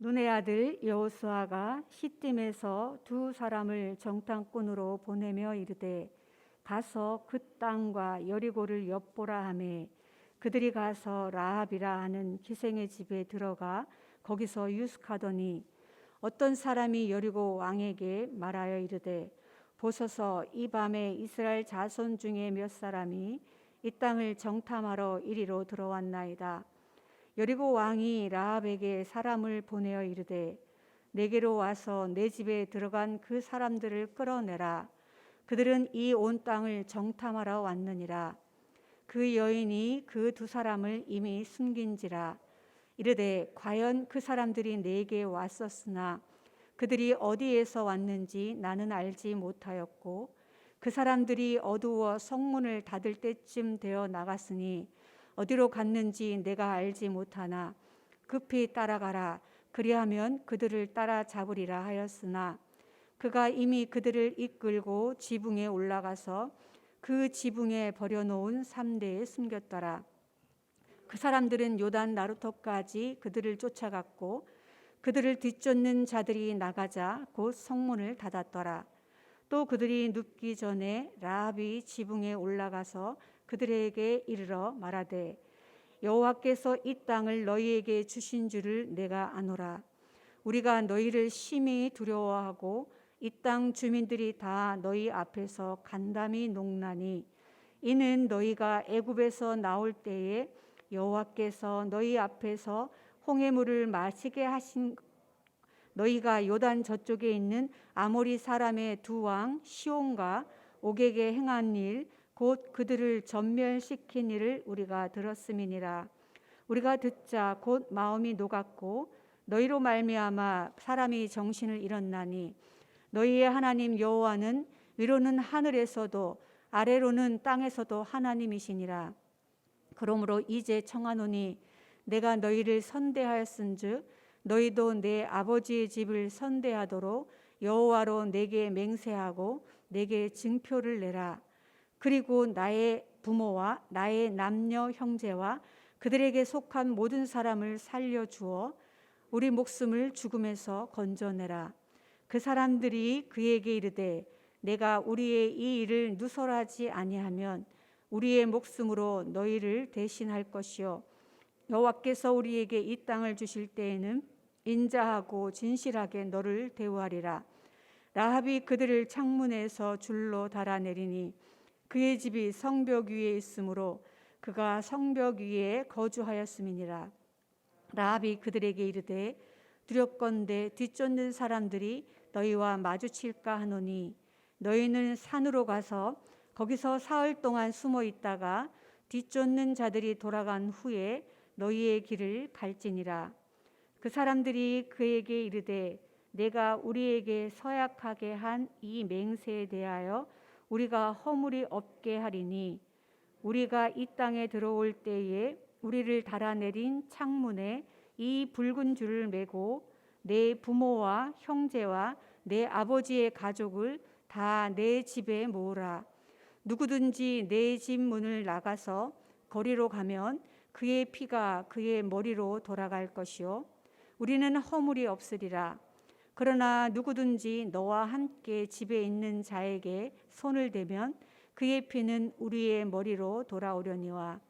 눈의 아들 여호수아가 시딤에서 두 사람을 정탐꾼으로 보내며 이르되 가서 그 땅과 여리고를 엿보라 하매 그들이 가서 라합이라 하는 기생의 집에 들어가 거기서 유숙하더니 어떤 사람이 여리고 왕에게 말하여 이르되 보소서 이 밤에 이스라엘 자손 중에 몇 사람이 이 땅을 정탐하러 이리로 들어왔나이다. 여리고 왕이 라합에게 사람을 보내어 이르되 내게로 와서 내 집에 들어간 그 사람들을 끌어내라. 그들은 이 온 땅을 정탐하러 왔느니라. 그 여인이 그 두 사람을 이미 숨긴지라. 이르되 과연 그 사람들이 내게 왔었으나 그들이 어디에서 왔는지 나는 알지 못하였고 그 사람들이 어두워 성문을 닫을 때쯤 되어 나갔으니 어디로 갔는지 내가 알지 못하나 급히 따라가라. 그리하면 그들을 따라잡으리라 하였으나 그가 이미 그들을 이끌고 지붕에 올라가서 그 지붕에 버려놓은 삼대에 숨겼더라. 그 사람들은 요단 나루터까지 그들을 쫓아갔고 그들을 뒤쫓는 자들이 나가자 곧 성문을 닫았더라. 또 그들이 눕기 전에 라합이 지붕에 올라가서 그들에게 이르러 말하되 여호와께서 이 땅을 너희에게 주신 줄을 내가 아노라. 우리가 너희를 심히 두려워하고 이 땅 주민들이 다 너희 앞에서 간담이 녹나니 이는 너희가 애굽에서 나올 때에 여호와께서 너희 앞에서 홍해물을 마시게 하신 너희가 요단 저쪽에 있는 아모리 사람의 두 왕 시온과 옥에게 행한 일 곧 그들을 전멸시킨 일을 우리가 들었음이니라. 우리가 듣자 곧 마음이 녹았고 너희로 말미암아 사람이 정신을 잃었나니 너희의 하나님 여호와는 위로는 하늘에서도 아래로는 땅에서도 하나님이시니라. 그러므로 이제 청하노니 내가 너희를 선대하였은즉 너희도 내 아버지의 집을 선대하도록 여호와로 내게 맹세하고 내게 증표를 내라. 그리고 나의 부모와 나의 남녀 형제와 그들에게 속한 모든 사람을 살려주어 우리 목숨을 죽음에서 건져내라. 그 사람들이 그에게 이르되 내가 우리의 이 일을 누설하지 아니하면 우리의 목숨으로 너희를 대신할 것이요 여호와께서 우리에게 이 땅을 주실 때에는 인자하고 진실하게 너를 대우하리라. 라합이 그들을 창문에서 줄로 달아내리니 그의 집이 성벽 위에 있으므로 그가 성벽 위에 거주하였음이니라. 라합이 그들에게 이르되 두렵건대 뒤쫓는 사람들이 너희와 마주칠까 하노니 너희는 산으로 가서 거기서 사흘 동안 숨어 있다가 뒤쫓는 자들이 돌아간 후에 너희의 길을 갈지니라. 그 사람들이 그에게 이르되 내가 우리에게 서약하게 한 이 맹세에 대하여 우리가 허물이 없게 하리니 우리가 이 땅에 들어올 때에 우리를 달아내린 창문에 이 붉은 줄을 매고 내 부모와 형제와 내 아버지의 가족을 다 내 집에 모으라. 누구든지 내 집 문을 나가서 거리로 가면 그의 피가 그의 머리로 돌아갈 것이요 우리는 허물이 없으리라. 그러나 누구든지 너와 함께 집에 있는 자에게 손을 대면 그의 피는 우리의 머리로 돌아오려니와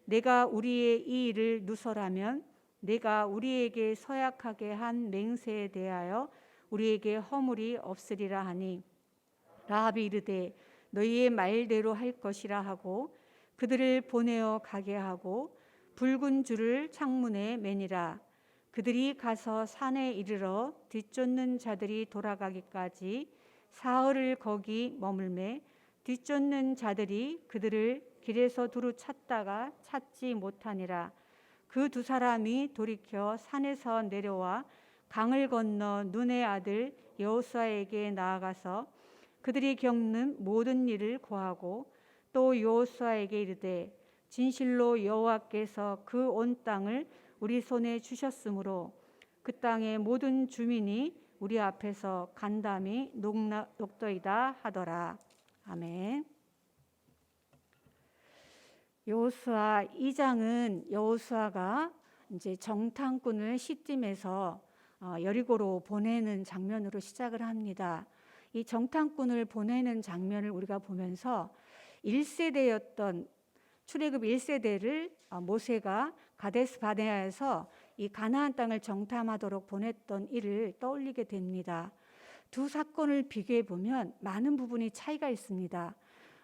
내가 우리의 이 일을 누설하면 내가 우리에게 서약하게 한 맹세에 대하여 우리에게 허물이 없으리라 하니 라합이 이르되 너희의 말대로 할 것이라 하고 그들을 보내어 가게 하고 붉은 줄을 창문에 매니라. 그들이 가서 산에 이르러 뒤쫓는 자들이 돌아가기까지 사흘을 거기 머물매 뒤쫓는 자들이 그들을 길에서 두루 찾다가 찾지 못하니라. 그 두 사람이 돌이켜 산에서 내려와 강을 건너 눈의 아들 여호수아에게 나아가서 그들이 겪는 모든 일을 고하고 또 여호수아에게 이르되 진실로 여호와께서 그 온 땅을 우리 손에 주셨으므로 그 땅의 모든 주민이 우리 앞에서 간담이 녹더이다 하더라. 아멘. 여호수아 2장은 여호수아가 이제 정탐꾼을 시딤에서 여리고로 보내는 장면으로 시작을 합니다. 이 정탐꾼을 보내는 장면을 우리가 보면서 1세대였던 출애굽 1세대를 모세가 가데스 바네아에서 이 가나안 땅을 정탐하도록 보냈던 일을 떠올리게 됩니다. 두 사건을 비교해 보면 많은 부분이 차이가 있습니다.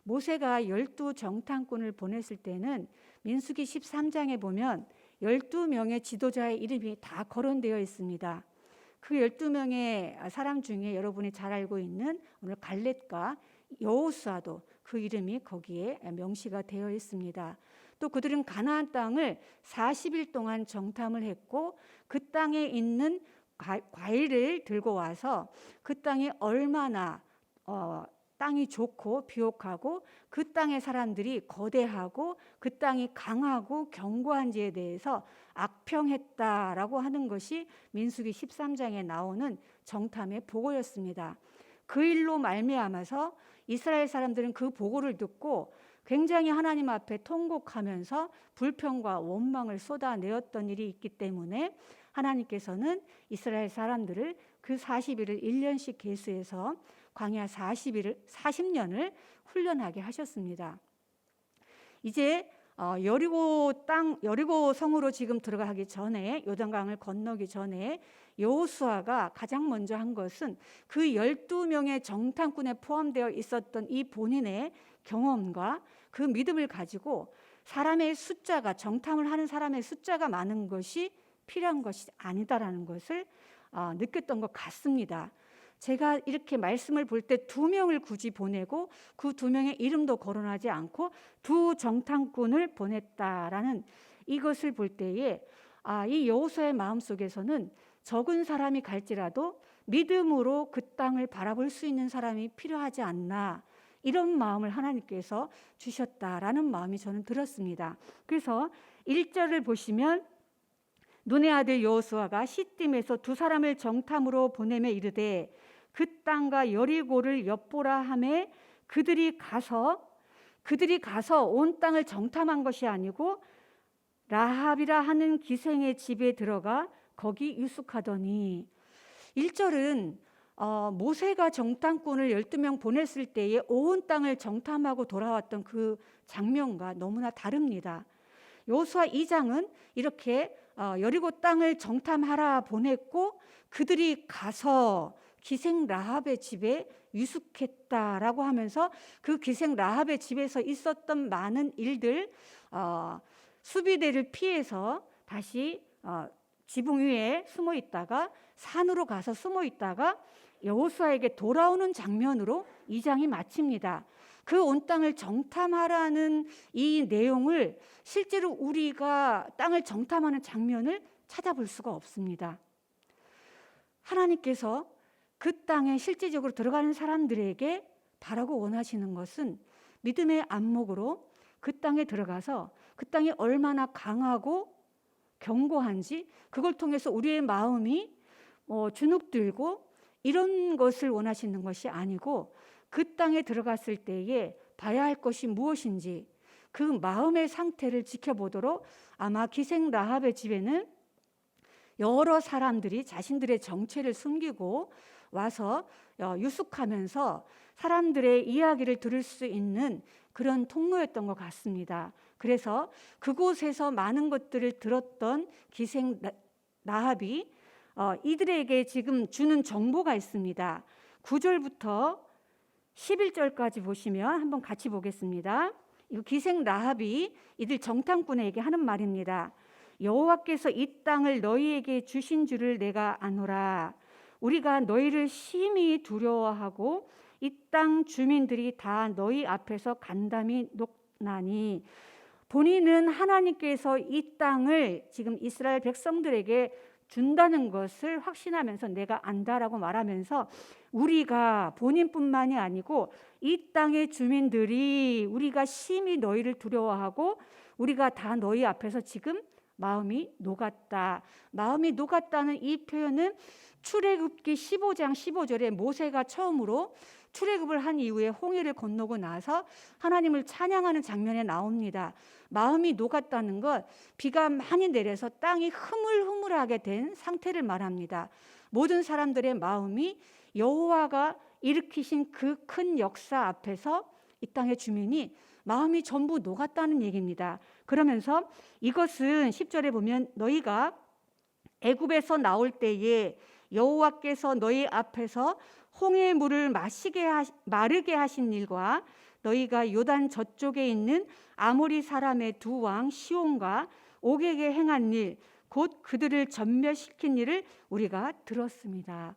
모세가 12 정탐꾼을 보냈을 때는 민수기 13장에 보면 12명의 지도자의 이름이 다 거론되어 있습니다. 그 12명의 사람 중에 여러분이 잘 알고 있는 오늘 갈렙과 여호수아도 그 이름이 거기에 명시가 되어 있습니다. 또 그들은 가나안 땅을 40일 동안 정탐을 했고 그 땅에 있는 과일을 들고 와서 그 땅이 얼마나 땅이 좋고 비옥하고 그 땅의 사람들이 거대하고 그 땅이 강하고 견고한지에 대해서 악평했다라고 하는 것이 민수기 13장에 나오는 정탐의 보고였습니다. 그 일로 말미암아서 이스라엘 사람들은 그 보고를 듣고 굉장히 하나님 앞에 통곡하면서 불평과 원망을 쏟아내었던 일이 있기 때문에 하나님께서는 이스라엘 사람들을 그 40일을 1년씩 계수해서 광야 40년을 훈련하게 하셨습니다. 이제 여리고 성으로 지금 들어가기 전에, 요단강을 건너기 전에 여호수아가 가장 먼저 한 것은 그 12명의 정탐꾼에 포함되어 있었던 이 본인의 경험과 그 믿음을 가지고 사람의 숫자가, 정탐을 하는 사람의 숫자가 많은 것이 필요한 것이 아니다라는 것을 느꼈던 것 같습니다. 제가 이렇게 말씀을 볼 때 2명을 굳이 보내고 그 2명의 이름도 거론하지 않고 2 정탐꾼을 보냈다라는 이것을 볼 때에 이 여호수아의 마음속에서는 적은 사람이 갈지라도 믿음으로 그 땅을 바라볼 수 있는 사람이 필요하지 않나, 이런 마음을 하나님께서 주셨다라는 마음이 저는 들었습니다. 그래서 1절을 보시면 눈의 아들 여호수아가 시딤에서 2 사람을 정탐으로 보내며 이르되 그 땅과 여리고를 엿보라 하매 그들이 가서 온 땅을 정탐한 것이 아니고 라합이라 하는 기생의 집에 들어가 거기 유숙하더니. 1절은 모세가 정탐꾼을 12명 보냈을 때에 온 땅을 정탐하고 돌아왔던 그 장면과 너무나 다릅니다. 여호수아 2장은 이렇게 여리고 땅을 정탐하라 보냈고 그들이 가서 기생 라합의 집에 유숙했다라고 하면서 그 기생 라합의 집에서 있었던 많은 일들, 수비대를 피해서 다시 지붕 위에 숨어 있다가 산으로 가서 숨어 있다가 여호수아에게 돌아오는 장면으로 2장이 마칩니다. 그 온 땅을 정탐하라는 이 내용을 실제로 우리가 땅을 정탐하는 장면을 찾아볼 수가 없습니다. 하나님께서 그 땅에 실질적으로 들어가는 사람들에게 바라고 원하시는 것은 믿음의 안목으로 그 땅에 들어가서 그 땅이 얼마나 강하고 견고한지, 그걸 통해서 우리의 마음이 주눅들고 이런 것을 원하시는 것이 아니고 그 땅에 들어갔을 때에 봐야 할 것이 무엇인지 그 마음의 상태를 지켜보도록, 아마 기생 라합의 집에는 여러 사람들이 자신들의 정체를 숨기고 와서 유숙하면서 사람들의 이야기를 들을 수 있는 그런 통로였던 것 같습니다. 그래서 그곳에서 많은 것들을 들었던 기생 라합이 이들에게 지금 주는 정보가 있습니다. 9절부터 11절까지 보시면 한번 같이 보겠습니다. 이 기생 라합이 이들 정탐꾼에게 하는 말입니다. 여호와께서 이 땅을 너희에게 주신 줄을 내가 아노라. 우리가 너희를 심히 두려워하고 이 땅 주민들이 다 너희 앞에서 간담이 녹나니. 본인은 하나님께서 이 땅을 지금 이스라엘 백성들에게 준다는 것을 확신하면서 내가 안다라고 말하면서 우리가, 본인뿐만이 아니고 이 땅의 주민들이 우리가 심히 너희를 두려워하고 우리가 다 너희 앞에서 지금 마음이 녹았다. 마음이 녹았다는 이 표현은 출애굽기 15장 15절에 모세가 처음으로 출애굽을 한 이후에 홍해를 건너고 나서 하나님을 찬양하는 장면에 나옵니다. 마음이 녹았다는 것, 비가 많이 내려서 땅이 흐물흐물하게 된 상태를 말합니다. 모든 사람들의 마음이 여호와가 일으키신 그 큰 역사 앞에서 이 땅의 주민이 마음이 전부 녹았다는 얘기입니다. 그러면서 이것은 10절에 보면 너희가 애굽에서 나올 때에 여호와께서 너희 앞에서 홍해의 물을 마르게 하신 일과 너희가 요단 저쪽에 있는 아모리 사람의 두 왕 시온과 옥에게 행한 일, 곧 그들을 전멸시킨 일을 우리가 들었습니다.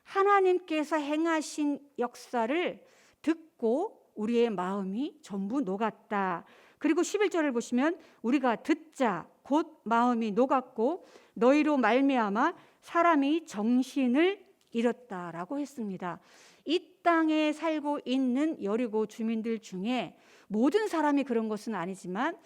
하나님께서 행하신 역사를 듣고 우리의 마음이 전부 녹았다. 그리고 11절을 보시면 우리가 듣자 곧 마음이 녹았고 너희로 말미암아 사람이 정신을 잃었다라고 했습니다. 이 땅에 살고 있는 여리고 주민들 중에 모든 사람이 그런 것은 아니지만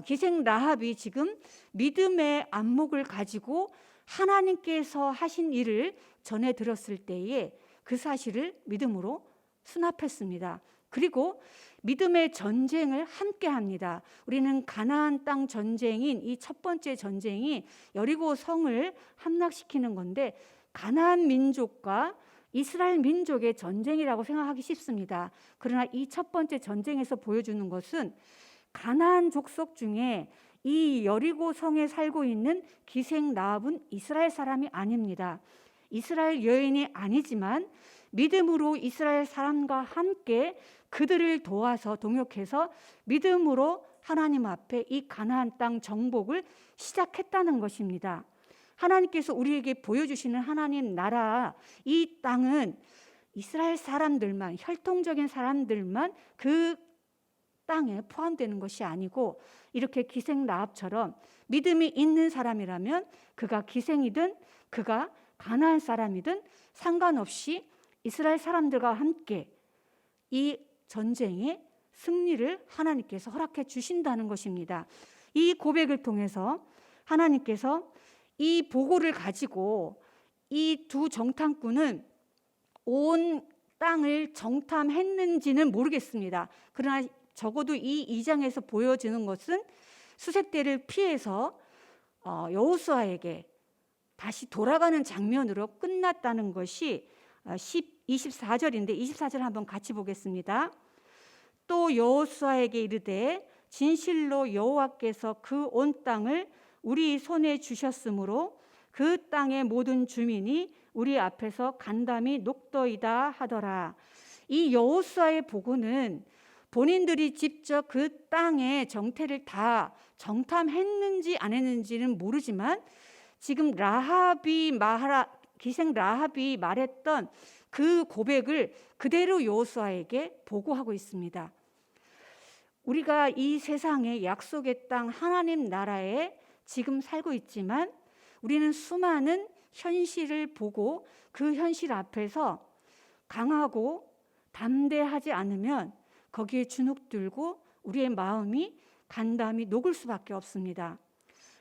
기생 라합이 지금 믿음의 안목을 가지고 하나님께서 하신 일을 전해 들었을 때에 그 사실을 믿음으로 수납했습니다. 그리고 믿음의 전쟁을 함께 합니다. 우리는 가나안 땅 전쟁인 이 첫 번째 전쟁이 여리고 성을 함락시키는 건데 가나안 민족과 이스라엘 민족의 전쟁이라고 생각하기 쉽습니다. 그러나 이 첫 번째 전쟁에서 보여주는 것은 가나안 족속 중에 이 여리고 성에 살고 있는 기생 라합은 이스라엘 사람이 아닙니다. 이스라엘 여인이 아니지만 믿음으로 이스라엘 사람과 함께 그들을 도와서 동역해서 믿음으로 하나님 앞에 이 가나안 땅 정복을 시작했다는 것입니다. 하나님께서 우리에게 보여주시는 하나님 나라, 이 땅은 이스라엘 사람들만, 혈통적인 사람들만 그 땅에 포함되는 것이 아니고 이렇게 기생 라합처럼 믿음이 있는 사람이라면 그가 기생이든 그가 가나안 사람이든 상관없이 이스라엘 사람들과 함께 이 전쟁의 승리를 하나님께서 허락해 주신다는 것입니다. 이 고백을 통해서 하나님께서 이 보고를 가지고 이 두 정탐꾼은 온 땅을 정탐했는지는 모르겠습니다. 그러나 적어도 이 2장에서 보여지는 것은 수색대를 피해서 여호수아에게 다시 돌아가는 장면으로 끝났다는 것이 24절인데 24절 한번 같이 보겠습니다. 또 여호수아에게 이르되 진실로 여호와께서 그 온 땅을 우리 손에 주셨으므로 그 땅의 모든 주민이 우리 앞에서 간담이 녹더이다 하더라. 이 여호수아의 보고는 본인들이 직접 그 땅의 정태를 다 정탐했는지 안 했는지는 모르지만 지금 기생 라합이 말했던 그 고백을 그대로 여호수아에게 보고하고 있습니다. 우리가 이 세상의 약속의 땅 하나님 나라에 지금 살고 있지만 우리는 수많은 현실을 보고 그 현실 앞에서 강하고 담대하지 않으면 거기에 주눅들고 우리의 마음이 간담이 녹을 수밖에 없습니다.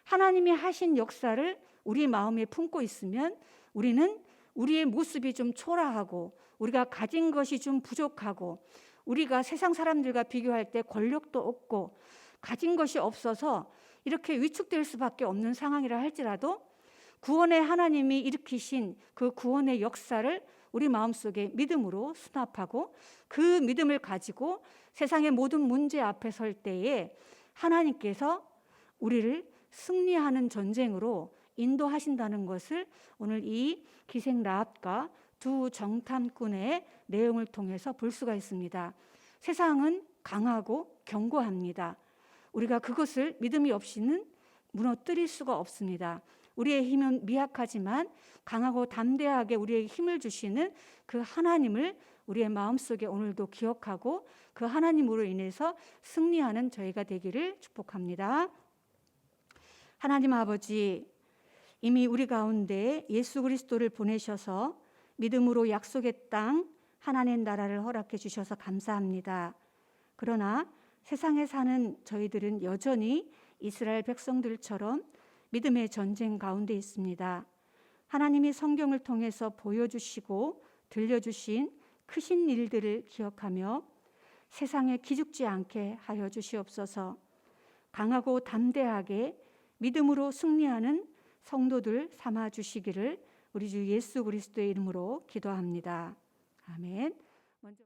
하나님이 하신 역사를 우리 마음에 품고 있으면 우리는 우리의 모습이 좀 초라하고 우리가 가진 것이 좀 부족하고 우리가 세상 사람들과 비교할 때 권력도 없고 가진 것이 없어서 이렇게 위축될 수밖에 없는 상황이라 할지라도 구원의 하나님이 일으키신 그 구원의 역사를 우리 마음속에 믿음으로 수납하고 그 믿음을 가지고 세상의 모든 문제 앞에 설 때에 하나님께서 우리를 승리하는 전쟁으로 인도하신다는 것을 오늘 이 기생 라합과 두 정탐꾼의 내용을 통해서 볼 수가 있습니다. 세상은 강하고 견고합니다. 우리가 그것을 믿음이 없이는 무너뜨릴 수가 없습니다. 우리의 힘은 미약하지만 강하고 담대하게 우리에게 힘을 주시는 그 하나님을 우리의 마음속에 오늘도 기억하고 그 하나님으로 인해서 승리하는 저희가 되기를 축복합니다. 하나님 아버지, 이미 우리 가운데 예수 그리스도를 보내셔서 믿음으로 약속의 땅 하나님 나라를 허락해 주셔서 감사합니다. 그러나 세상에 사는 저희들은 여전히 이스라엘 백성들처럼 믿음의 전쟁 가운데 있습니다. 하나님이 성경을 통해서 보여주시고 들려주신 크신 일들을 기억하며 세상에 기죽지 않게 하여 주시옵소서. 강하고 담대하게 믿음으로 승리하는 성도들 삼아 주시기를 우리 주 예수 그리스도의 이름으로 기도합니다. 아멘. 먼저